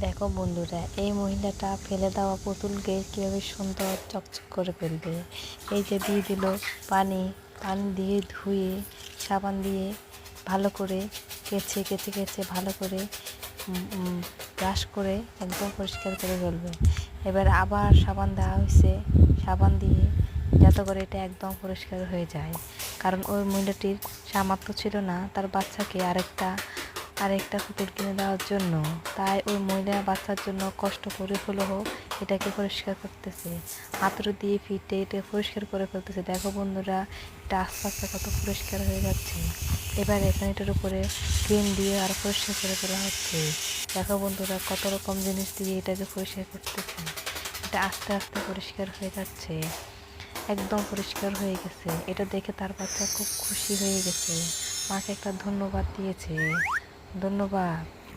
দেখো বন্ধুরা, এই মহিলাটা ফেলে দেওয়া পুতুলকে কীভাবে সুন্দর চকচক করে ফেলবে। এই যে দিয়ে দিল পানি, পানি দিয়ে ধুয়ে সাবান দিয়ে ভালো করে কেচে কেচে কেচে ভালো করে ব্রাশ করে একদম পরিষ্কার করে ফেলবে। এবার আবার সাবান দেওয়া হয়েছে, সাবান দিয়ে যাতে করে এটা একদম পরিষ্কার হয়ে যায়। কারণ ওই মহিলাটির সামর্থ্য ছিল না তার বাচ্চাকে আরেকটা পুতুল কিনে দেওয়ার জন্য, তাই ওই মহিলা বাচ্চার জন্য কষ্ট করে হলেও এটাকে পরিষ্কার করতেছে, হাতুড়ি দিয়ে ফিটে এটা পরিষ্কার করে ফেলতেছে। দেখো বন্ধুরা, এটা আস্তে আস্তে কত পরিষ্কার হয়ে যাচ্ছে। এবার এখানে এটার উপরে ক্রিম দিয়ে আর পরিষ্কার করে ফেলা হচ্ছে। দেখো বন্ধুরা, কত রকম জিনিস দিয়ে এটাকে পরিষ্কার করতেছে। এটা আস্তে আস্তে পরিষ্কার হয়ে যাচ্ছে, একদম পরিষ্কার হয়ে গেছে। এটা দেখে তার বাচ্চা খুব খুশি হয়ে গেছে, মাকে একটা ধন্যবাদ দিয়েছে। ধন্যবাদ।